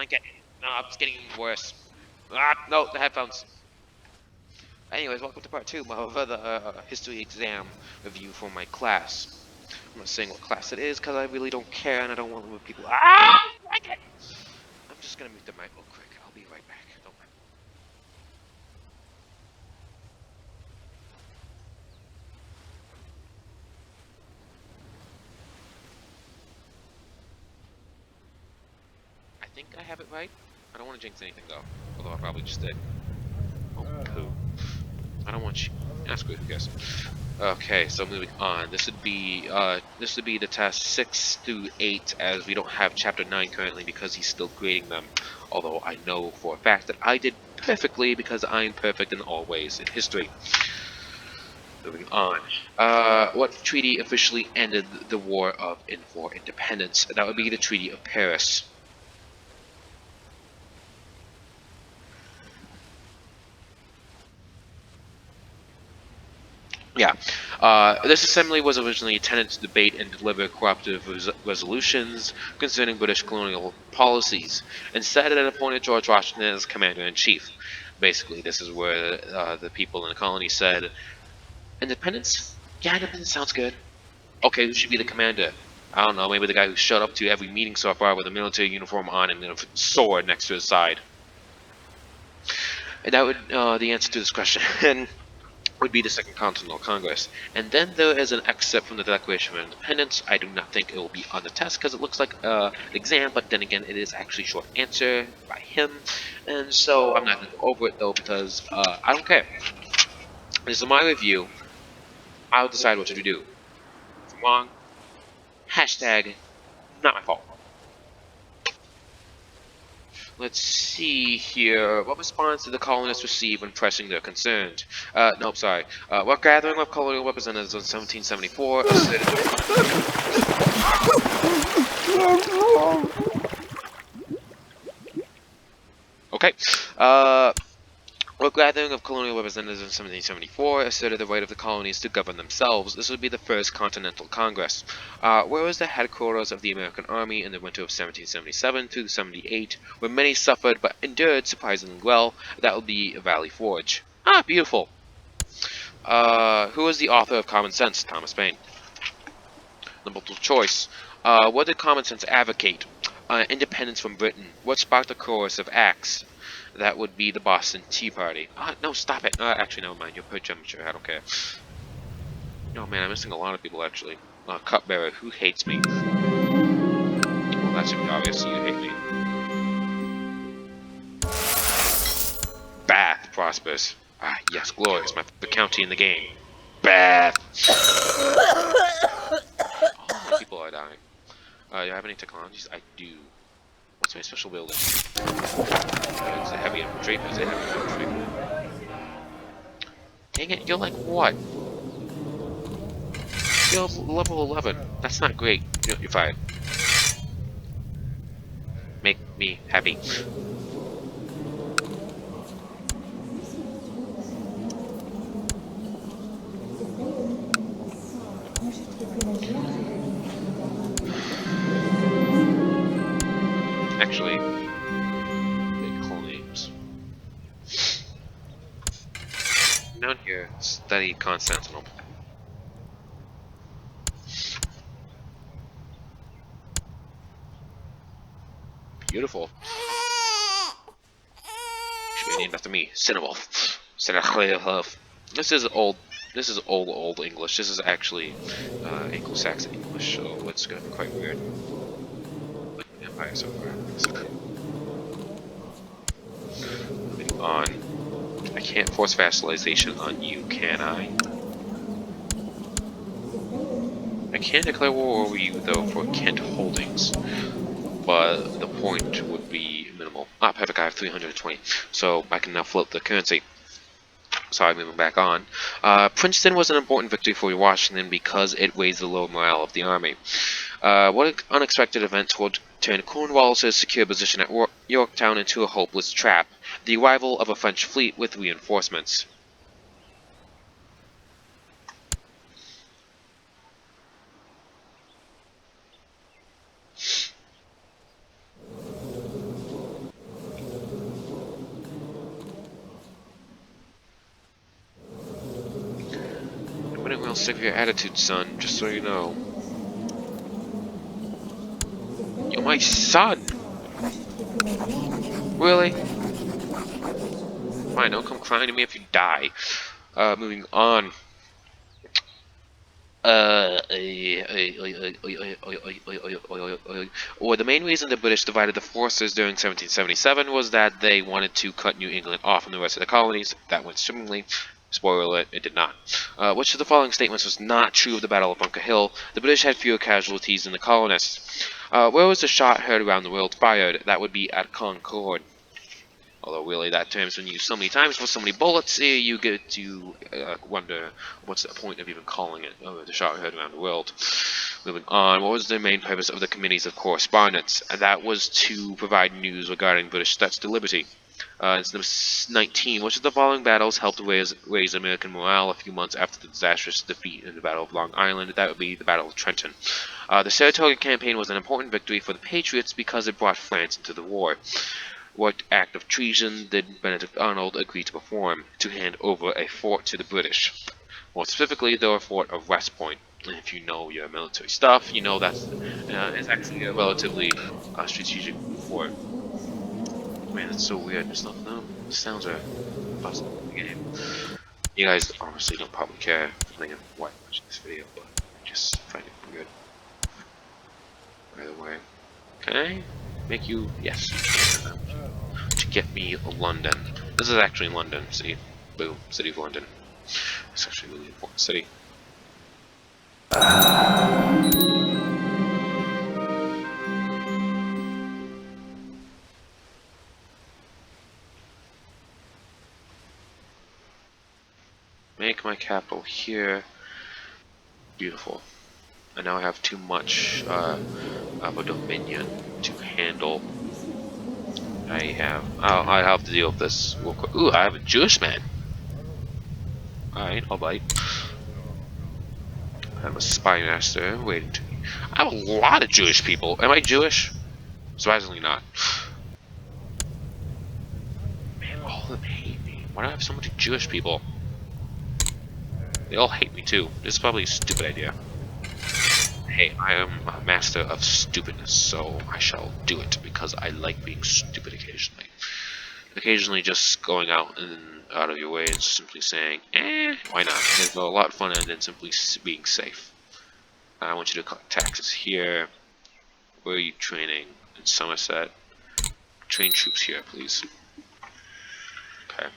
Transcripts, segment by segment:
blanket. It's getting worse. No, the headphones. Anyways, welcome to part 2 of the history exam review for my class. I'm not saying what class it is because I really don't care and I don't want to move people. Blanket! I'm just gonna mute the mic real quick. I'll be right back. Don't mind. I think I have it right. I don't want to jinx anything though. Although I probably just did. Oh, poo. I don't want you. Screw it, who cares? Okay, so moving on. This would be the test 6 through 8, as we don't have chapter 9 currently because he's still grading them. Although I know for a fact that I did perfectly because I'm perfect in all ways in history. Moving on. What treaty officially ended the War for Independence? That would be the Treaty of Paris. Yeah. This assembly was originally intended to debate and deliver cooperative resolutions concerning British colonial policies. Instead, it appointed George Washington as commander-in-chief. Basically, this is where the people in the colony said, independence? Yeah, independence sounds good. Okay, who should be the commander? I don't know, maybe the guy who showed up to every meeting so far with a military uniform on and a sword next to his side. And that would the answer to this question. Would be the Second Continental Congress. And then there is an excerpt from the Declaration of Independence. I do not think it will be on the test because it looks like an exam, but then again, it is actually a short answer by him. And so I'm not going to go over it though because I don't care. This is my review. I'll decide what to do. If I'm wrong, hashtag not my fault. Let's see here. What response did the colonists receive when pressing their concerns? Nope, sorry. What gathering of colonial representatives in 1774 Okay. What gathering of colonial representatives in 1774 asserted the right of the colonies to govern themselves. This would be the First Continental Congress. Where was the headquarters of the American Army in the winter of 1777 to 78, where many suffered but endured surprisingly well? That would be Valley Forge. Ah, beautiful. Who was the author of Common Sense? Thomas Paine. The multiple choice. What did Common Sense advocate? Independence from Britain. What sparked the coercive acts? That would be the Boston Tea Party. No, stop it. Actually, never mind. You're per temperature. I don't care. Oh man, I'm missing a lot of people actually. Cupbearer, who hates me? Well, that should be obvious. You hate me. Bath prospers. Ah, yes, glorious. My favorite county in the game. Bath. All the people are dying. Do I have any technologies? I do. What's my special building? It's a heavy infantry. It's a heavy infantry. Dang it, you're like what? You're level 11. That's not great. You're fired. Make me happy. Actually, cool names. Down here, study Constantinople. Beautiful. Should be named after me, Cinewolf. Cinewolf. This is old. This is old English. This is actually Anglo-Saxon English, so it's gonna be quite weird. Empire so far. Moving on. I can't force vassalization on you, can I? I can declare war over you, though, for Kent Holdings. But the point would be minimal. Ah, perfect, I have 320. So I can now float the currency. Sorry, moving back on. Princeton was an important victory for Washington because it raised the low morale of the army. What unexpected events would turn Cornwallis' secure position at Yorktown into a hopeless trap? The arrival of a French fleet with reinforcements. sick of your attitude, son, just so you know. You're my son! Really? Fine, don't come crying to me if you die. Moving on. Well, the main reason the British divided the forces during 1777 was that they wanted to cut New England off from the rest of the colonies. That went swimmingly. Spoiler alert, it did not. Which of the following statements was not true of the Battle of Bunker Hill? The British had fewer casualties than the colonists. Where was the shot heard around the world fired? That would be at Concord. Although really that term's been used so many times with so many bullets, you get to wonder what's the point of even calling it the shot heard around the world. Moving on, what was the main purpose of the committees of correspondence? And that was to provide news regarding British threats to liberty. It's number 19. Which of the following battles helped raise American morale a few months after the disastrous defeat in the Battle of Long Island? That would be the Battle of Trenton. The Saratoga campaign was an important victory for the Patriots because it brought France into the war. What act of treason did Benedict Arnold agree to perform? To hand over a fort to the British. More specifically, the fort of West Point. And if you know your military stuff, you know that's it's actually a relatively strategic fort. Man, it's so weird. There's no sounds are buzzing in the game. You guys honestly don't probably care depending on why you're watching this video, but I just find it weird. By the way, can I make you? Yes. To get me London. This is actually London. See, boom, City of London. It's actually a really important city. Make my capital here. Beautiful. And now I have too much of a dominion to handle. I have to deal with this real quick. Ooh, I have a Jewish man. Alright, I'll bite. I have a spy master waiting to me. I have a lot of Jewish people. Am I Jewish? Surprisingly not. Man, all of them hate me. Why do I have so many Jewish people? They all hate me too. This is probably a stupid idea. Hey, I am a master of stupidness, so I shall do it because I like being stupid occasionally. Occasionally just going out of your way and simply saying, why not? There's a lot funner than simply being safe. I want you to collect taxes here. Where are you training? In Somerset. Train troops here, please. Okay.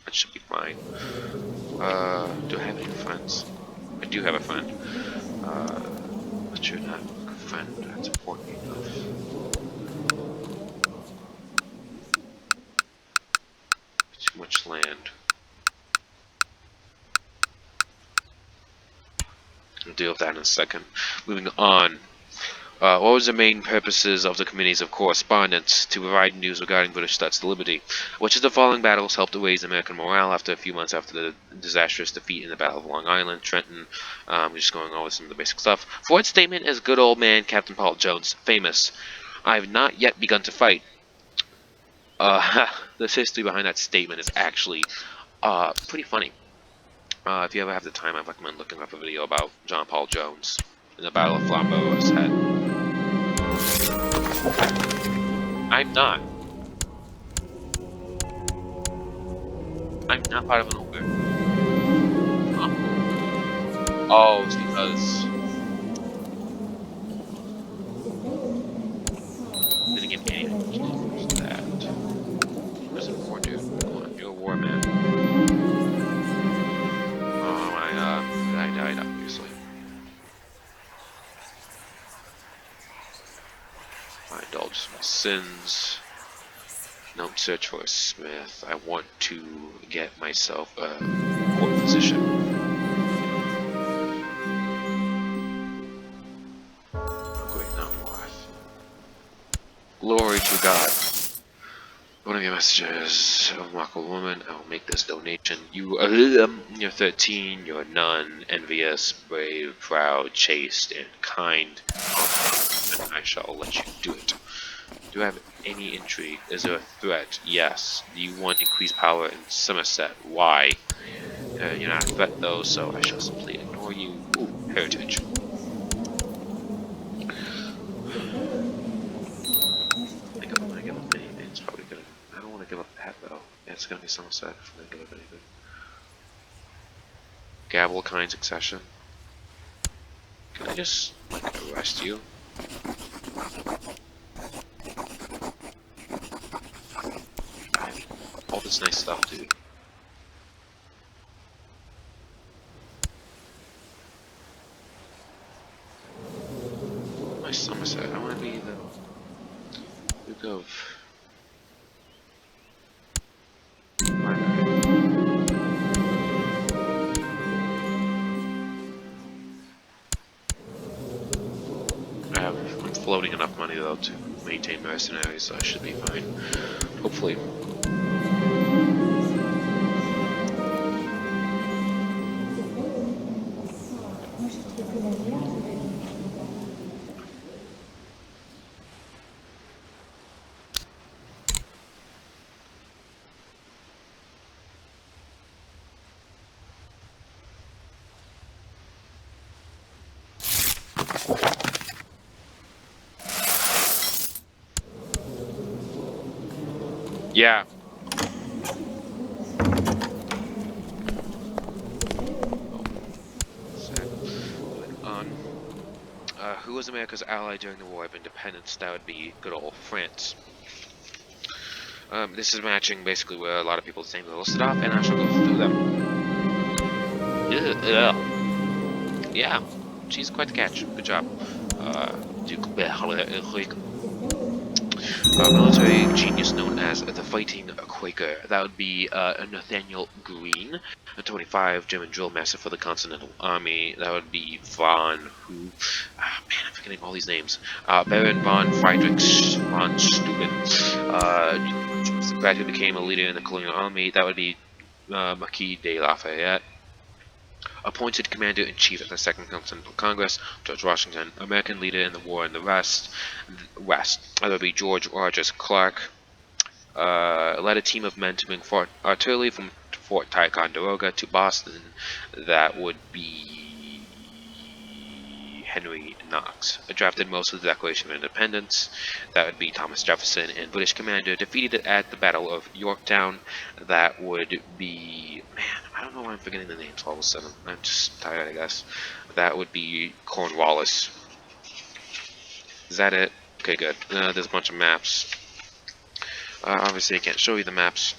That should be fine. Do I have any friends? I do have a friend. But you're not a friend that's important enough. Too much land. We'll deal with that in a second. Moving on. What was the main purposes of the committees of correspondence? To provide news regarding British threats to liberty. Which of the following battles helped to raise American morale after a few months after the disastrous defeat in the Battle of Long Island, Trenton? We're just going over some of the basic stuff. For what statement is good old man Captain Paul Jones famous? I have not yet begun to fight. The history behind that statement is actually pretty funny. If you ever have the time, I recommend looking up a video about John Paul Jones in the Battle of Flambeau's Head. I'm not. I'm not part of an ogre. Huh? Oh, it's because... Then again, anything that. There's a war dude. Come on, you're a war man. Oh my god. I died, obviously. I indulge my sins. Don't search for a smith. I want to get myself a court position. Great, not worth. Glory to God. One of your messages, a remarkable woman. I will make this donation. You're 13. You're none, envious, brave, proud, chaste, and kind. And I shall let you do it. Do I have any intrigue? Is there a threat? Yes. Do you want increased power in Somerset? Why? You're not a threat though, so I shall simply heritage. I'm gonna give up anything. It's probably gonna. I don't want to give up that though. Yeah, it's gonna be Somerset if I'm gonna give up anything. Gavel kind succession. Can I just like arrest you? All this nice stuff, dude. My Somerset. I want to be the Duke of. I'm floating enough money though to maintain mercenaries, so I should be fine. Hopefully. Yeah. Who was America's ally during the War of Independence? That would be good old France. This is matching basically where a lot of people's names are listed off, and I shall go through them. Yeah, she's quite the catch. Good job. Duke Berwick. Military genius known as the Fighting Quaker. That would be Nathaniel Greene, a 25 German drill master for the Continental Army. That would be von who? Man, I'm forgetting all these names. Baron von Friedrich von Steuben. The grad who became a leader in the colonial army. That would be Marquis de Lafayette. Appointed Commander-in-Chief of the Second Continental Congress, George Washington. American leader in the war in the West. That would be George Rogers Clark. Led a team of men to bring artillery from Fort Ticonderoga to Boston. That would be Henry Knox. Drafted most of the Declaration of Independence. That would be Thomas Jefferson. And British commander defeated at the Battle of Yorktown. That would be... Man, I don't know why I'm forgetting the names all of a sudden. I'm just tired, I guess. That would be Cornwallis. Is that it? Okay, good. There's a bunch of maps. Obviously, I can't show you the maps,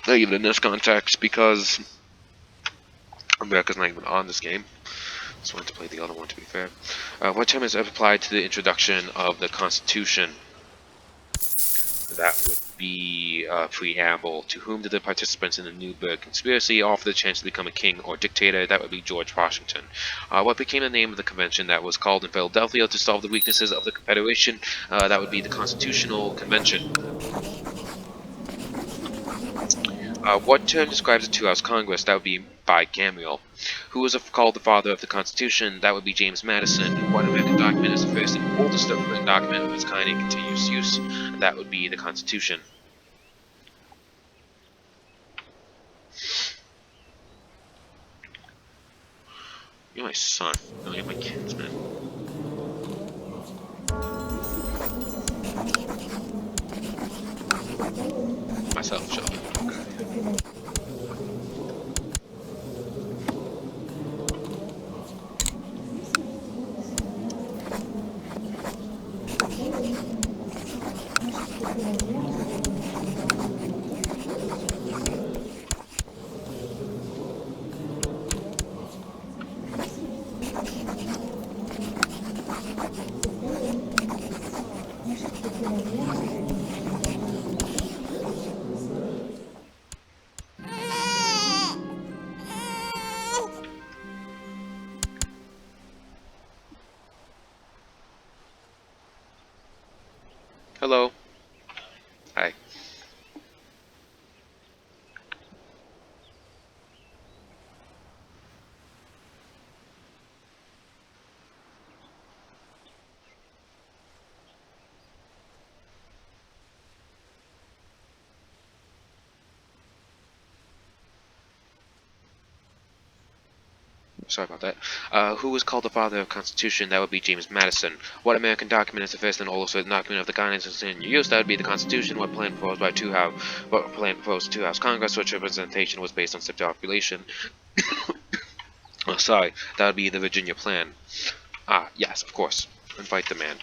even in this context, because America's not even on this game. Just wanted to play the other one, to be fair. What term is applied to the introduction of the Constitution? That would be preamble. To whom did the participants in the Nuremberg conspiracy offer the chance to become a king or dictator? That would be George Washington. What became the name of the convention that was called in Philadelphia to solve the weaknesses of the Confederation? That would be the Constitutional Convention. What term describes a two-house Congress? That would be bicameral. Who was called the father of the Constitution? That would be James Madison. What American document is the first and oldest document of its kind in continuous use? That would be the Constitution. You're my son. No, you're my kinsman. Myself, shut up. Hello. Hi. Sorry about that. Who was called the father of the Constitution? That would be James Madison. What American document is the first and oldest written document of the kind in use? That would be the Constitution. What plan proposed by two House Congress? Which representation was based on stepped population? Oh, sorry, that would be the Virginia Plan. Ah, yes, of course. Invite the man.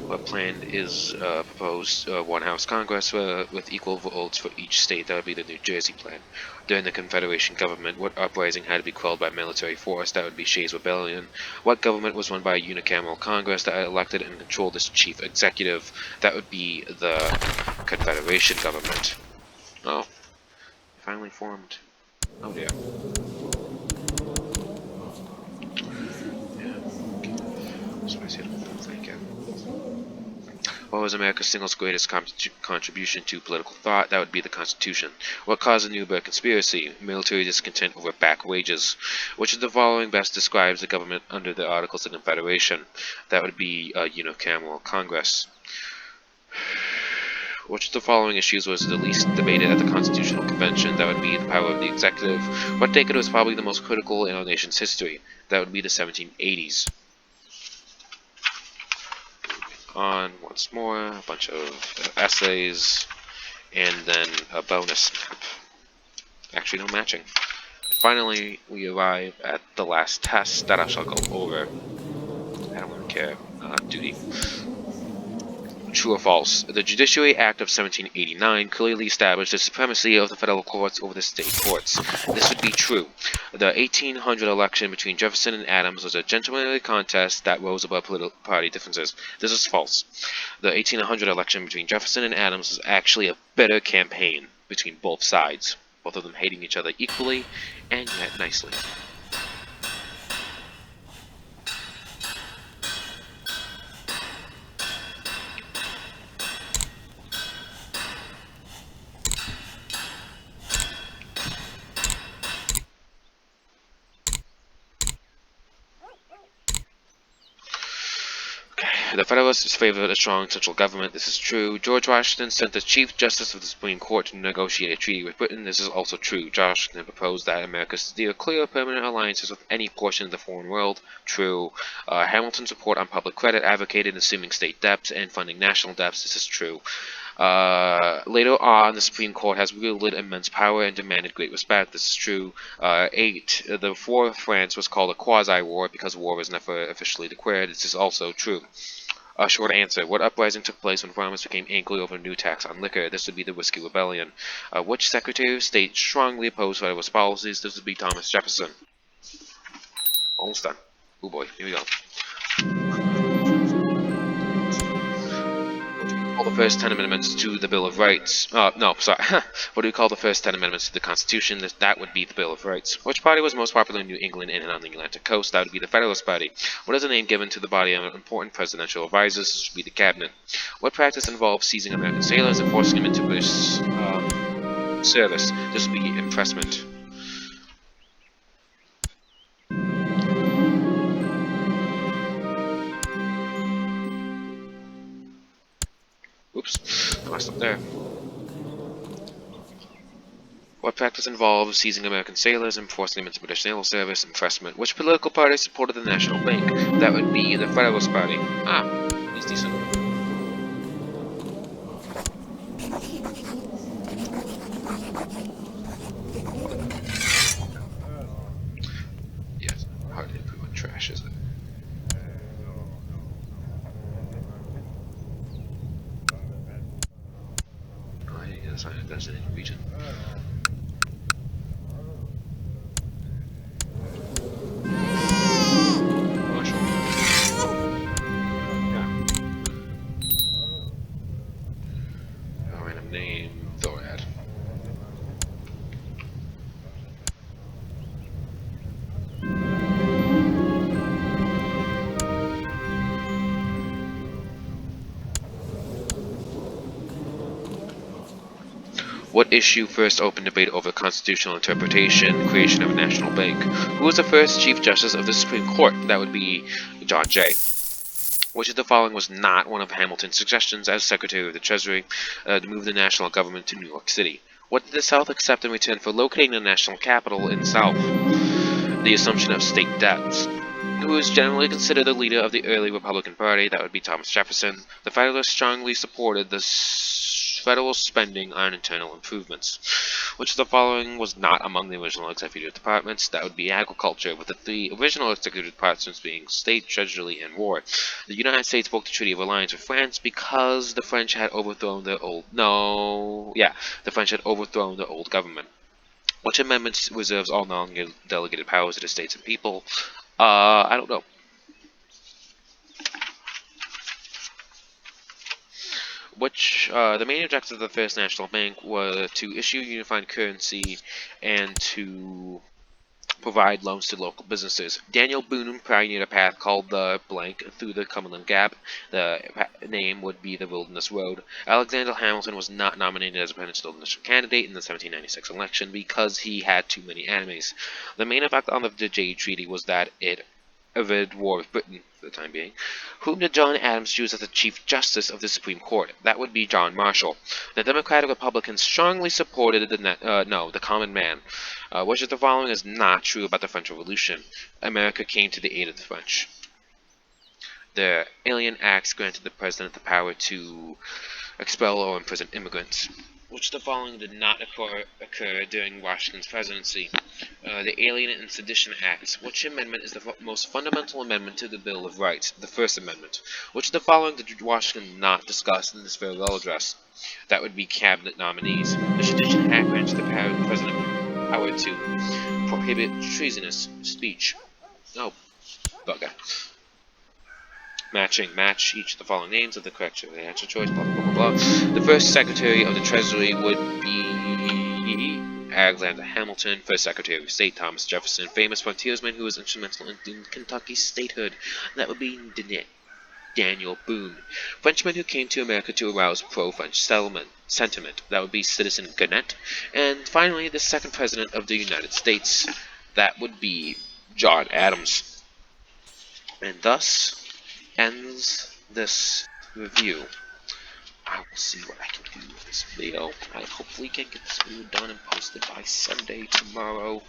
What plan is proposed? One House Congress with equal votes for each state. That would be the New Jersey Plan. During the Confederation government, what uprising had to be quelled by military force? That would be Shays' Rebellion. What government was run by a unicameral Congress that elected and controlled its chief executive? That would be the Confederation government. Oh, finally formed. Oh dear. What was America's single greatest contribution to political thought? That would be the Constitution. What caused the Nuremberg conspiracy? Military discontent over back wages. Which of the following best describes the government under the Articles of Confederation? That would be a unicameral Congress. Which of the following issues was the least debated at the Constitutional Convention? That would be the power of the executive. What decade was probably the most critical in our nation's history? That would be the 1780s. On once more, a bunch of essays, and then a bonus map. Actually, no matching. Finally, we arrive at the last test that I shall go over. I don't really care. Duty. True or false? The Judiciary Act of 1789 clearly established the supremacy of the federal courts over the state courts. This would be true. The 1800 election between Jefferson and Adams was a gentlemanly contest that rose above political party differences. This is false. The 1800 election between Jefferson and Adams was actually a bitter campaign between both sides, both of them hating each other equally and yet nicely. The Federalists favored a strong central government. This is true. George Washington sent the Chief Justice of the Supreme Court to negotiate a treaty with Britain. This is also true. Washington proposed that America steer clear of permanent alliances with any portion of the foreign world. True. Hamilton's report on public credit advocated assuming state debts and funding national debts. This is true. Later on, the Supreme Court has wielded immense power and demanded great respect. This is true. 8. The War of France was called a quasi-war because war was never officially declared. This is also true. Short answer. What uprising took place when farmers became angry over a new tax on liquor? This would be the Whiskey Rebellion. Which Secretary of State strongly opposed Federalist policies? This would be Thomas Jefferson. Almost done. Oh boy, here we go. All the first 10 amendments to the Bill of Rights. No, sorry. What do we call the first 10 amendments to the Constitution? That would be the Bill of Rights. Which party was most popular in New England and on the Atlantic coast? That would be the Federalist Party. What is the name given to the body of important presidential advisors? This would be the Cabinet. What practice involves seizing American sailors and forcing them into British service? This would be impressment. Oops, I messed up there. What practice involves seizing American sailors and forcing them into British naval service? Impressment. Which political party supported the National Bank? That would be the Federalist Party. Ah, he's decent. Yes, hardly improvement trash, is it? Assigned designated region. Marshall. Yeah. A random name. Thorad. What issue first opened debate over constitutional interpretation, creation of a national bank? Who was the first Chief Justice of the Supreme Court? That would be John Jay. Which of the following was not one of Hamilton's suggestions as Secretary of the Treasury to move the national government to New York City? What did the South accept in return for locating the national capital in the South? The assumption of state debts. Who is generally considered the leader of the early Republican Party? That would be Thomas Jefferson. The Federalists strongly supported the federal spending on internal improvements. Which of the following was not among the original executive departments? That would be agriculture, with the three original executive departments being state, treasury, and war. The United States broke the Treaty of Alliance with France because the French had overthrown their old... No... Yeah, the French had overthrown their old government. Which amendment reserves all non-delegated powers to the states and people? I don't know. The main objectives of the First National Bank were to issue unified currency and to provide loans to local businesses. Daniel Boone pioneered a path called the blank through the Cumberland Gap. The name would be the Wilderness Road. Alexander Hamilton was not nominated as a presidential candidate in the 1796 election because he had too many enemies. The main effect on the Jay Treaty was that it averted war with Britain for the time being. Whom did John Adams choose as the Chief Justice of the Supreme Court? That would be John Marshall. The Democratic Republicans strongly supported the common man. Which of the following is not true about the French Revolution? America came to the aid of the French. The Alien Acts granted the president the power to expel or imprison immigrants. Which of the following did not occur during Washington's presidency? The Alien and Sedition Acts. Which amendment is the most fundamental amendment to the Bill of Rights? The First Amendment. Which of the following did Washington not discuss in his farewell address? That would be cabinet nominees. The Sedition Act grants the president power to prohibit treasonous speech. Oh, bugger. Match each of the following names of the correct answer choice, blah, blah, blah, blah. The first Secretary of the Treasury would be Alexander Hamilton. First Secretary of State, Thomas Jefferson. Famous frontiersman who was instrumental in Kentucky's statehood. That would be Daniel Boone. Frenchman who came to America to arouse pro-French sentiment. That would be Citizen Gannett. And finally, the second President of the United States. That would be John Adams. And thus ends this review. I will see what I can do with this video. I hopefully can get this video done and posted by Sunday tomorrow.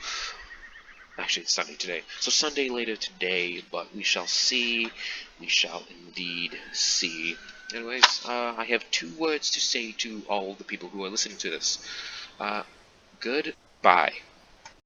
Actually, it's Sunday today. So Sunday later today, but we shall see. We shall indeed see. Anyways, I have 2 words to say to all the people who are listening to this. Goodbye.